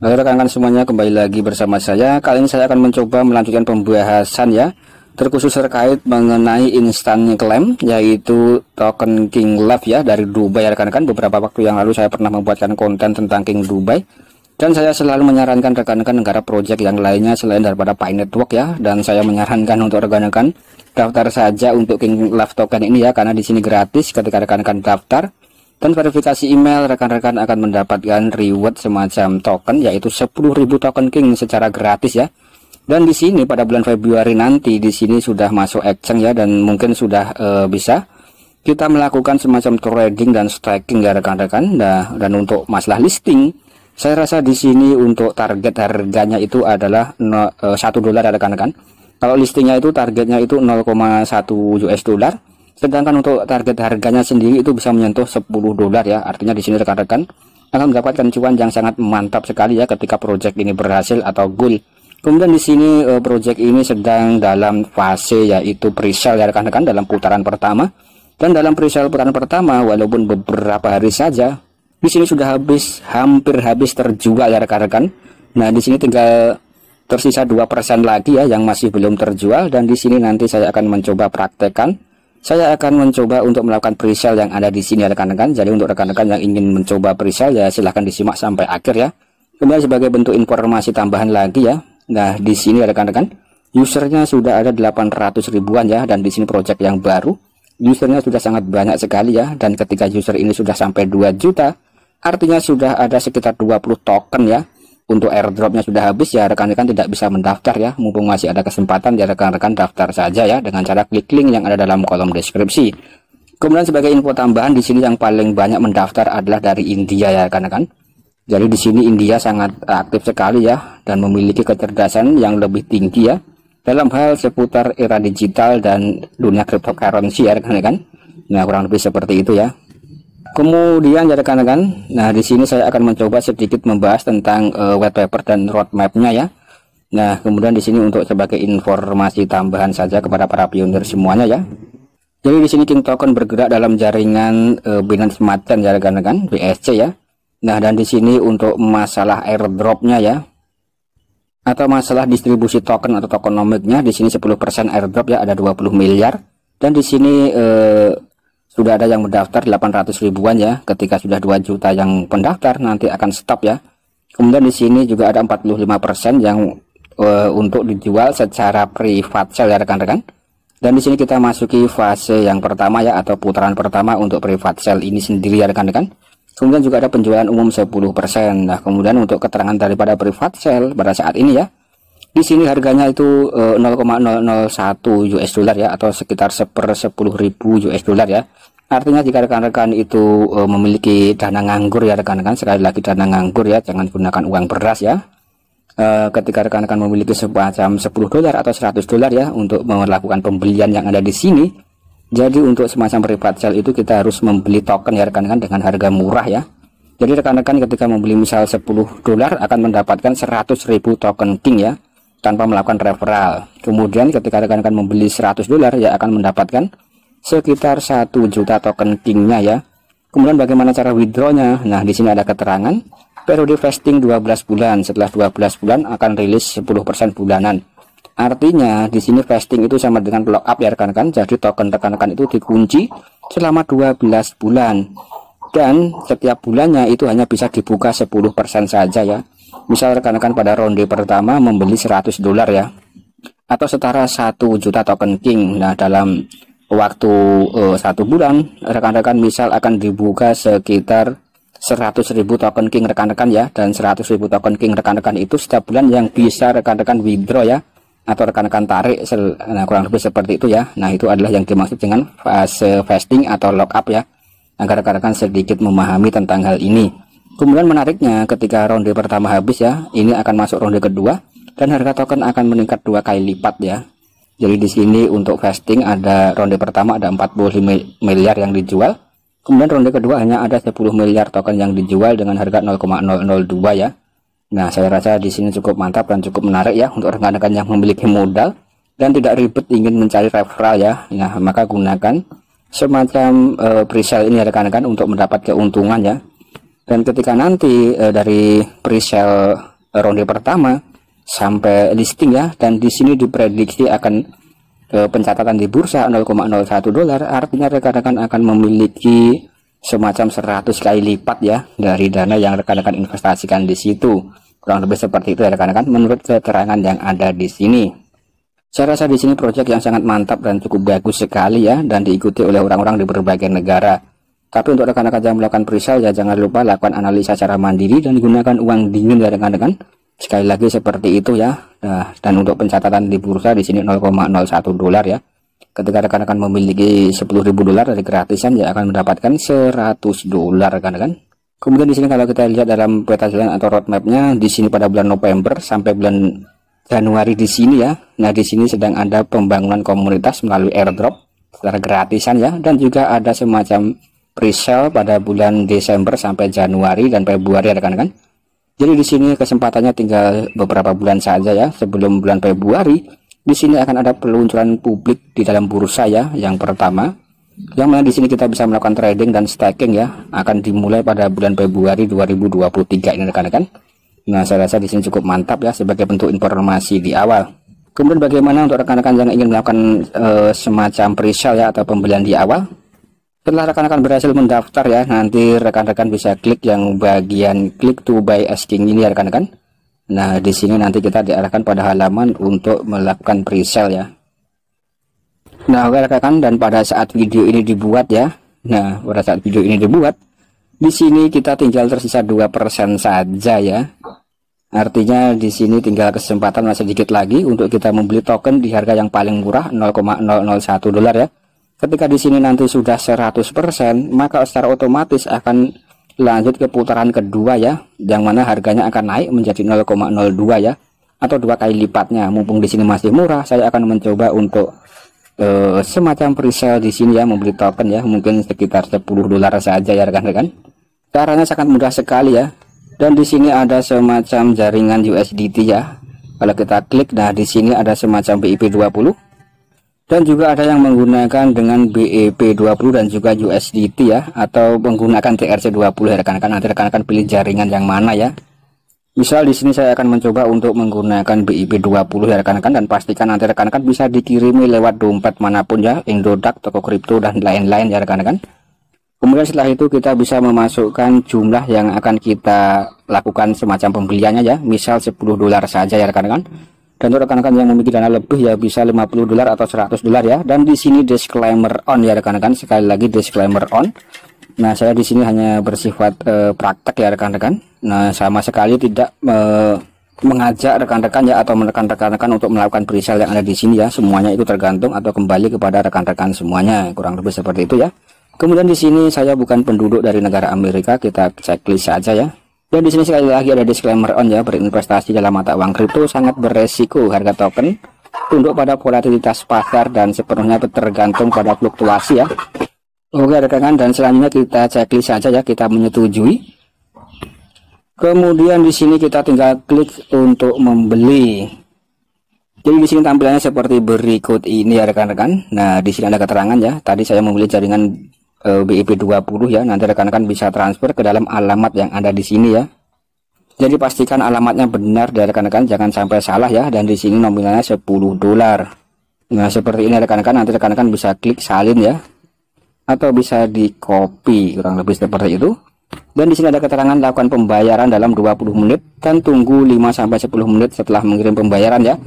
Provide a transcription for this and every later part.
Halo rekan-rekan semuanya, kembali lagi bersama saya. Kali ini saya akan mencoba melanjutkan pembahasan ya, terkhusus terkait mengenai instant claim, yaitu token King Love ya dari Dubai ya rekan-rekan. Beberapa waktu yang lalu saya pernah membuatkan konten tentang King Dubai, dan saya selalu menyarankan rekan-rekan negara project yang lainnya selain daripada Pi Network ya. Dan saya menyarankan untuk rekan-rekan daftar saja untuk King Love token ini ya, karena di sini gratis. Ketika rekan-rekan daftar dan verifikasi email, rekan-rekan akan mendapatkan reward semacam token, yaitu 10.000 token King secara gratis ya. Dan di sini pada bulan Februari nanti di sini sudah masuk exchange ya, dan mungkin sudah bisa kita melakukan semacam trading dan staking ya rekan-rekan. Nah, dan untuk masalah listing, saya rasa di sini untuk target harganya itu adalah $1 ya rekan-rekan. Kalau listingnya itu targetnya itu 0,1 US dollar. Sedangkan untuk target harganya sendiri itu bisa menyentuh $10 ya. Artinya di sini rekan-rekan akan mendapatkan cuan yang sangat mantap sekali ya ketika project ini berhasil atau goal. Kemudian di sini project ini sedang dalam fase yaitu pre-sale ya rekan-rekan, dalam putaran pertama. Dan dalam pre-sale putaran pertama, walaupun beberapa hari saja, di sini sudah hampir habis terjual ya rekan-rekan. Nah, di sini tinggal tersisa 2% lagi ya yang masih belum terjual, dan di sini nanti saya akan mencoba praktekkan. Saya akan mencoba untuk melakukan pre-sale yang ada di sini ya rekan-rekan. Jadi untuk rekan-rekan yang ingin mencoba pre-sale ya silahkan disimak sampai akhir ya. Kemudian sebagai bentuk informasi tambahan lagi ya. Nah, di sini ya rekan-rekan, usernya sudah ada 800 ribuan ya, dan di sini project yang baru. Usernya sudah sangat banyak sekali ya, dan ketika user ini sudah sampai 2 juta, artinya sudah ada sekitar 20 token ya. Untuk airdropnya sudah habis ya, rekan-rekan tidak bisa mendaftar ya. Mumpung masih ada kesempatan ya rekan-rekan, daftar saja ya dengan cara klik link yang ada dalam kolom deskripsi. Kemudian sebagai info tambahan, di sini yang paling banyak mendaftar adalah dari India ya rekan-rekan. Jadi di sini India sangat aktif sekali ya, dan memiliki kecerdasan yang lebih tinggi ya dalam hal seputar era digital dan dunia cryptocurrency ya rekan-rekan. Nah, kurang lebih seperti itu ya. Kemudian ya rekan-rekan, nah di sini saya akan mencoba sedikit membahas tentang white paper dan roadmapnya ya. Nah, kemudian di sini untuk sebagai informasi tambahan saja kepada para pionir semuanya ya. Jadi di sini King Token bergerak dalam jaringan Binance Smart Chain ya rekan-rekan, BSC ya. Nah, dan di sini untuk masalah airdropnya ya, atau masalah distribusi token atau tokenomicnya, di sini 10% airdrop ya, ada 20 miliar. Dan di sini sudah ada yang mendaftar 800 ribuan ya. Ketika sudah 2 juta yang pendaftar nanti akan stop ya. Kemudian di sini juga ada 45% yang untuk dijual secara private sale ya rekan-rekan. Dan di sini kita masuki fase yang pertama ya, atau putaran pertama untuk private sale ini sendiri ya rekan-rekan. Kemudian juga ada penjualan umum 10%. Nah, kemudian untuk keterangan daripada private sale pada saat ini ya, di sini harganya itu 0,001 US dollar ya, atau sekitar 10.000 US dollar ya. Artinya jika rekan-rekan itu memiliki dana nganggur ya rekan-rekan, sekali lagi dana nganggur ya, jangan gunakan uang beras ya. Ketika rekan-rekan memiliki semacam $10 atau $100 ya untuk melakukan pembelian yang ada di sini. Jadi untuk semacam private sale itu kita harus membeli token ya rekan-rekan dengan harga murah ya. Jadi rekan-rekan ketika membeli misal $10 akan mendapatkan 100.000 token King ya, tanpa melakukan referral. Kemudian ketika rekan-rekan membeli $100 ya akan mendapatkan sekitar 1 juta token Kingnya ya. Kemudian bagaimana cara withdrawnya? Nah, di sini ada keterangan periode vesting 12 bulan. Setelah 12 bulan akan rilis 10% bulanan. Artinya di sini vesting itu sama dengan lock up ya rekan-rekan. Jadi token rekan-rekan itu dikunci selama 12 bulan. Dan setiap bulannya itu hanya bisa dibuka 10% saja ya. Misal rekan-rekan pada ronde pertama membeli $100 ya, atau setara 1 juta token King. Nah, dalam waktu 1 bulan rekan-rekan misal akan dibuka sekitar 100.000 token King rekan-rekan ya, dan 100.000 token King rekan-rekan itu setiap bulan yang bisa rekan-rekan withdraw ya, atau rekan-rekan tarik. Nah, kurang lebih seperti itu ya. Nah, itu adalah yang dimaksud dengan fase vesting atau lock up ya, agar rekan-rekan sedikit memahami tentang hal ini. Kemudian menariknya ketika ronde pertama habis ya, ini akan masuk ronde kedua dan harga token akan meningkat 2 kali lipat ya. Jadi di sini untuk vesting ada ronde pertama ada 45 miliar yang dijual. Kemudian ronde kedua hanya ada 10 miliar token yang dijual dengan harga 0,002 ya. Nah, saya rasa di sini cukup mantap dan cukup menarik ya untuk rekan-rekan yang memiliki modal dan tidak ribet ingin mencari referral ya. Nah, maka gunakan semacam pre-sale ini rekan-rekan untuk mendapat keuntungan ya. Dan ketika nanti dari pre-sale ronde pertama sampai listing ya, dan di sini diprediksi akan pencatatan di bursa 0,01 dolar, artinya rekan-rekan akan memiliki semacam 100 kali lipat ya dari dana yang rekan-rekan investasikan di situ. Kurang lebih seperti itu ya rekan-rekan menurut keterangan yang ada di sini. Saya rasa di sini proyek yang sangat mantap dan cukup bagus sekali ya, dan diikuti oleh orang-orang di berbagai negara. Tapi untuk rekan-rekan yang melakukan presale ya jangan lupa lakukan analisa secara mandiri dan gunakan uang dingin ya rekan-rekan. Sekali lagi seperti itu ya. Nah, dan untuk pencatatan di bursa di sini 0,01 dolar ya. Ketika rekan-rekan memiliki 10.000 dolar dari gratisan ya akan mendapatkan 100 dolar rekan-rekan. Kemudian di sini kalau kita lihat dalam peta jalan atau roadmapnya di sini pada bulan November sampai bulan Januari di sini ya. Nah, di sini sedang ada pembangunan komunitas melalui airdrop secara gratisan ya, dan juga ada semacam presale pada bulan Desember sampai Januari dan Februari rekan-rekan. Jadi di sini kesempatannya tinggal beberapa bulan saja ya sebelum bulan Februari. Di sini akan ada peluncuran publik di dalam bursa ya. Yang pertama, yang mana di sini kita bisa melakukan trading dan staking ya, akan dimulai pada bulan Februari 2023 ini rekan-rekan. Nah, saya rasa di sini cukup mantap ya sebagai bentuk informasi di awal. Kemudian bagaimana untuk rekan-rekan yang ingin melakukan semacam presale ya atau pembelian di awal? Setelah rekan-rekan berhasil mendaftar ya, nanti rekan-rekan bisa klik yang bagian click to buy asking ini ya rekan-rekan. Nah, di sini nanti kita diarahkan pada halaman untuk melakukan presale ya. Nah, oke rekan-rekan, dan pada saat video ini dibuat ya. Nah, pada saat video ini dibuat, di sini kita tinggal tersisa 2% saja ya. Artinya di sini tinggal kesempatan masih sedikit lagi untuk kita membeli token di harga yang paling murah 0,001 dolar ya. Ketika di sini nanti sudah 100%, maka secara otomatis akan lanjut ke putaran kedua ya, yang mana harganya akan naik menjadi 0,02 ya, atau 2 kali lipatnya. Mumpung di sini masih murah, saya akan mencoba untuk semacam presale di sini ya, membeli token ya, mungkin sekitar 10 dolar saja ya rekan-rekan. Caranya sangat mudah sekali ya. Dan di sini ada semacam jaringan USDT ya. Kalau kita klik, nah di sini ada semacam BIP20. Dan juga ada yang menggunakan dengan BEP20 dan juga USDT ya, atau menggunakan TRC20 ya rekan-rekan. Nanti rekan-rekan pilih jaringan yang mana ya. Misal di sini saya akan mencoba untuk menggunakan BIP20 ya rekan-rekan, dan pastikan nanti rekan-rekan bisa dikirimi lewat dompet manapun ya, Indodax, toko kripto dan lain-lain ya rekan-rekan. Kemudian setelah itu kita bisa memasukkan jumlah yang akan kita lakukan semacam pembeliannya ya, misal 10 dolar saja ya rekan-rekan. Dan untuk rekan-rekan yang memiliki dana lebih ya bisa 50 dolar atau 100 dolar ya. Dan di sini disclaimer on ya rekan-rekan, sekali lagi disclaimer on. Nah, saya di sini hanya bersifat praktek ya rekan-rekan. Nah, sama sekali tidak mengajak rekan-rekan ya atau menekan rekan-rekan untuk melakukan presale yang ada di sini ya. Semuanya itu tergantung atau kembali kepada rekan-rekan semuanya. Kurang lebih seperti itu ya. Kemudian di sini saya bukan penduduk dari negara Amerika, kita checklist saja ya. Dan di sini sekali lagi ada disclaimer on ya, berinvestasi dalam mata uang kripto sangat beresiko. Harga token tunduk pada volatilitas pasar dan sepenuhnya tergantung pada fluktuasi ya. Oke rekan-rekan, dan selanjutnya kita checklist saja ya, kita menyetujui. Kemudian di sini kita tinggal klik untuk membeli. Jadi di sini tampilannya seperti berikut ini ya rekan-rekan. Nah, di sini ada keterangan ya. Tadi saya membeli jaringan BIP20 ya, nanti rekan-rekan bisa transfer ke dalam alamat yang ada di sini ya. Jadi pastikan alamatnya benar dari rekan-rekan, jangan sampai salah ya. Dan di sini nominalnya 10 dolar. Nah, seperti ini rekan-rekan, nanti rekan-rekan bisa klik salin ya, atau bisa di copy, kurang lebih seperti itu. Dan di sini ada keterangan lakukan pembayaran dalam 20 menit dan tunggu 5 sampai 10 menit setelah mengirim pembayaran ya.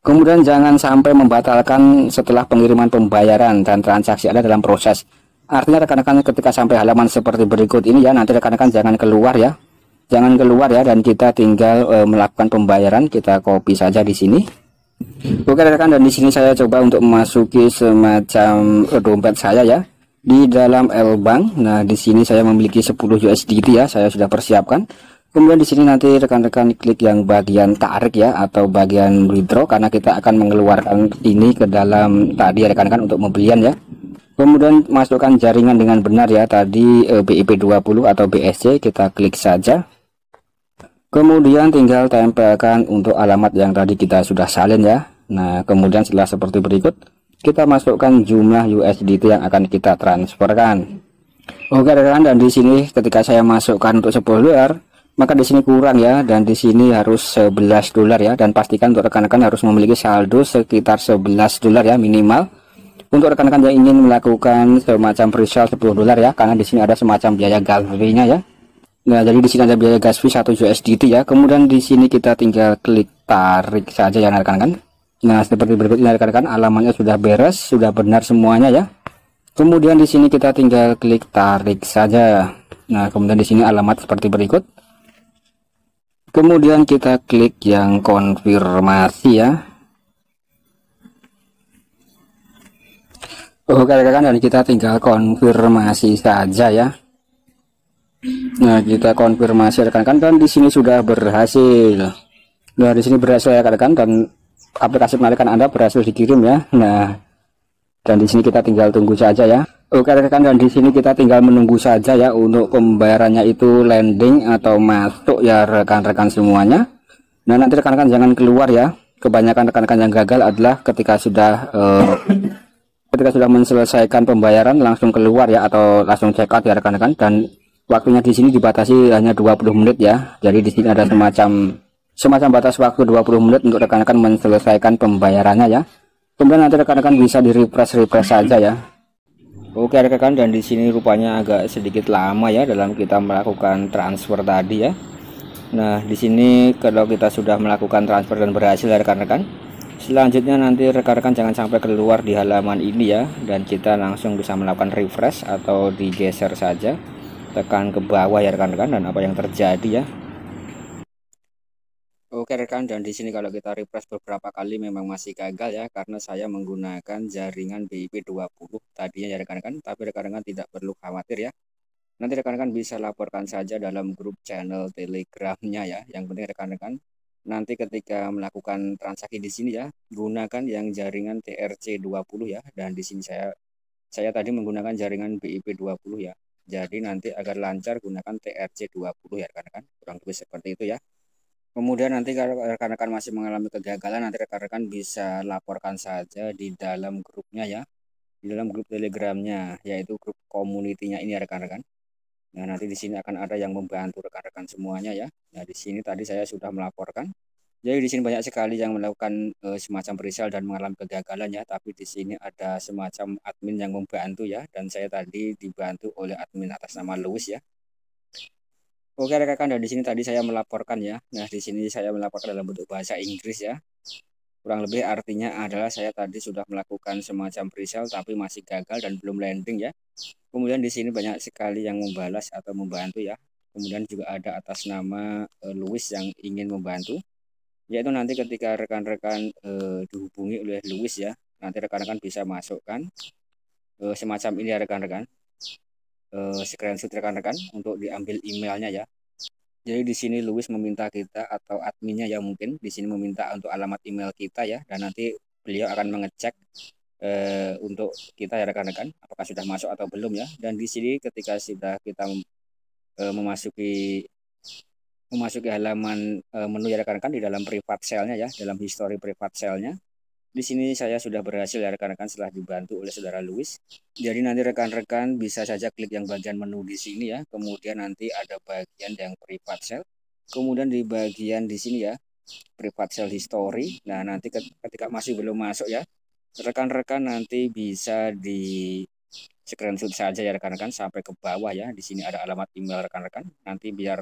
Kemudian jangan sampai membatalkan setelah pengiriman pembayaran dan transaksi ada dalam proses. Artinya rekan-rekan ketika sampai halaman seperti berikut ini ya, nanti rekan-rekan jangan keluar ya. Jangan keluar ya, dan kita tinggal melakukan pembayaran, kita copy saja di sini. Oke rekan, dan di sini saya coba untuk memasuki semacam dompet saya ya di dalam L-Bank. Nah, di sini saya memiliki 10 USDT ya, saya sudah persiapkan. Kemudian di sini nanti rekan-rekan klik yang bagian tarik ya atau bagian withdraw, karena kita akan mengeluarkan ini ke dalam tadi rekan-rekan untuk pembelian ya. Kemudian masukkan jaringan dengan benar ya, tadi BIP20 atau BSC, kita klik saja. Kemudian tinggal tempelkan untuk alamat yang tadi kita sudah salin ya. Nah, kemudian setelah seperti berikut, kita masukkan jumlah USDT yang akan kita transferkan. Oke rekan, dan di sini ketika saya masukkan untuk 10 dolar, maka di sini kurang ya, dan di sini harus 11 dolar ya. Dan pastikan untuk rekan-rekan harus memiliki saldo sekitar 11 dolar ya minimal. Untuk rekan-rekan yang ingin melakukan semacam pre-sale 10 dolar ya, karena di sini ada semacam biaya gas fee-nya ya. Nah, jadi di sini ada biaya gas fee 1 USDT ya. Kemudian di sini kita tinggal klik tarik saja ya rekan-rekan. Nah, seperti berikut ini rekan-rekan, alamatnya sudah beres, sudah benar semuanya ya. Kemudian di sini kita tinggal klik tarik saja. Nah, kemudian di sini alamat seperti berikut. Kemudian kita klik yang konfirmasi ya. Oke rekan-rekan, dan kita tinggal konfirmasi saja ya. Nah, kita konfirmasi rekan-rekan, dan di sini sudah berhasil. Nah, di sini berhasil ya rekan-rekan, dan aplikasi penarikan Anda berhasil dikirim ya. Nah, dan di sini kita tinggal tunggu saja ya. Oke rekan-rekan, dan di sini kita tinggal menunggu saja ya untuk pembayarannya itu landing atau masuk ya rekan-rekan semuanya. Nah, nanti rekan-rekan jangan keluar ya. Kebanyakan rekan-rekan yang gagal adalah ketika sudah menyelesaikan pembayaran langsung keluar ya, atau langsung check out ya rekan-rekan. Dan waktunya di sini dibatasi hanya 20 menit ya. Jadi di sini ada semacam batas waktu 20 menit untuk rekan-rekan menyelesaikan pembayarannya ya. Kemudian nanti rekan-rekan bisa di refresh saja ya. Oke rekan-rekan, dan di sini rupanya agak sedikit lama ya dalam kita melakukan transfer tadi ya. Nah, di sini kalau kita sudah melakukan transfer dan berhasil ya rekan-rekan, selanjutnya nanti rekan-rekan jangan sampai keluar di halaman ini ya, dan kita langsung bisa melakukan refresh atau digeser saja, tekan ke bawah ya rekan-rekan, dan apa yang terjadi ya. Oke rekan, dan di sini kalau kita refresh beberapa kali memang masih gagal ya, karena saya menggunakan jaringan BIP 20 tadinya ya rekan-rekan, tapi rekan-rekan tidak perlu khawatir ya. Nanti rekan-rekan bisa laporkan saja dalam grup channel Telegramnya ya. Yang penting rekan-rekan nanti ketika melakukan transaksi di sini ya, gunakan yang jaringan TRC 20 ya. Dan di sini saya tadi menggunakan jaringan BIP 20 ya. Jadi nanti agar lancar gunakan TRC 20 ya rekan-rekan. Kurang lebih seperti itu ya. Kemudian nanti kalau rekan-rekan masih mengalami kegagalan, nanti rekan-rekan bisa laporkan saja di dalam grupnya ya. Di dalam grup Telegramnya, yaitu grup community-nya ini ya rekan-rekan. Nah, nanti di sini akan ada yang membantu rekan-rekan semuanya ya. Nah, di sini tadi saya sudah melaporkan. Jadi di sini banyak sekali yang melakukan semacam presale dan mengalami kegagalan ya. Tapi di sini ada semacam admin yang membantu ya. Dan saya tadi dibantu oleh admin atas nama Louis ya. Oke rekan-rekan, dan di sini tadi saya melaporkan ya. Nah, di sini saya melaporkan dalam bentuk bahasa Inggris ya. Kurang lebih artinya adalah saya tadi sudah melakukan semacam presale tapi masih gagal dan belum landing ya. Kemudian di sini banyak sekali yang membalas atau membantu ya. Kemudian juga ada atas nama Louis yang ingin membantu. Yaitu nanti ketika rekan-rekan dihubungi oleh Louis ya, nanti rekan-rekan bisa masukkan semacam ini ya rekan-rekan. Screenshot rekan-rekan untuk diambil emailnya ya. Jadi di sini Louis meminta kita atau adminnya ya, mungkin di sini meminta untuk alamat email kita ya, dan nanti beliau akan mengecek untuk kita ya rekan-rekan apakah sudah masuk atau belum ya. Dan di sini ketika sudah kita memasuki halaman menu ya rekan-rekan, di dalam private cell-nya ya, dalam history private cell-nya. Di sini saya sudah berhasil ya rekan-rekan setelah dibantu oleh saudara Louis. Jadi nanti rekan-rekan bisa saja klik yang bagian menu di sini ya. Kemudian nanti ada bagian yang private cell. Kemudian di bagian di sini ya, private cell history. Nah, nanti ketika masih belum masuk ya, rekan-rekan nanti bisa di screenshot saja ya rekan-rekan sampai ke bawah ya. Di sini ada alamat email rekan-rekan. Nanti biar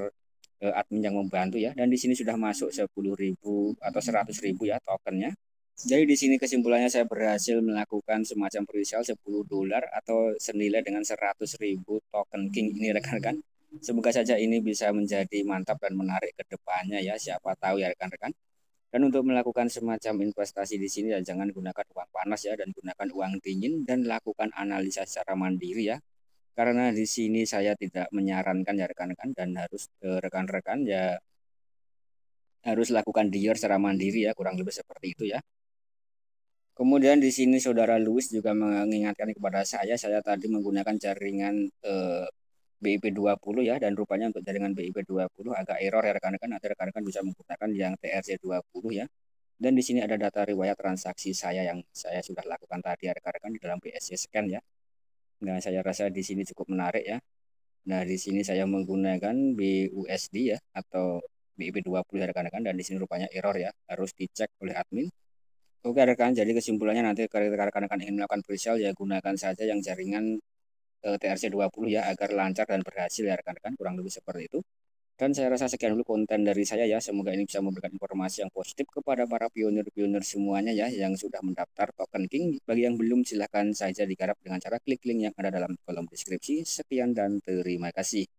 admin yang membantu ya. Dan di sini sudah masuk 10.000 atau 100.000 ya tokennya. Jadi di sini kesimpulannya saya berhasil melakukan semacam presale 10 dolar atau senilai dengan 100.000 token King ini rekan-rekan. Semoga saja ini bisa menjadi mantap dan menarik ke depannya ya, siapa tahu ya rekan-rekan. Dan untuk melakukan semacam investasi di sini ya jangan gunakan uang panas ya, dan gunakan uang dingin dan lakukan analisa secara mandiri ya. Karena di sini saya tidak menyarankan ya rekan-rekan, dan harus rekan-rekan ya harus lakukan dior secara mandiri ya, kurang lebih seperti itu ya. Kemudian di sini saudara Louis juga mengingatkan kepada saya tadi menggunakan jaringan BIP 20 ya, dan rupanya untuk jaringan BIP 20 agak error ya rekan-rekan. Nanti rekan-rekan bisa menggunakan yang TRC 20 ya. Dan di sini ada data riwayat transaksi saya yang saya sudah lakukan tadi ya rekan-rekan di dalam BSC scan ya. Nah, saya rasa di sini cukup menarik ya. Nah, di sini saya menggunakan BUSD ya atau BIP20 ya rekan-rekan, dan di sini rupanya error ya, harus dicek oleh admin. Oke rekan, jadi kesimpulannya nanti ketika rekan-rekan ingin melakukan pre-sale ya gunakan saja yang jaringan TRC20 ya agar lancar dan berhasil ya rekan-rekan, kurang lebih seperti itu. Dan saya rasa sekian dulu konten dari saya ya. Semoga ini bisa memberikan informasi yang positif kepada para pionir-pionir semuanya ya yang sudah mendaftar token King. Bagi yang belum silahkan saja digarap dengan cara klik link yang ada dalam kolom deskripsi. Sekian dan terima kasih.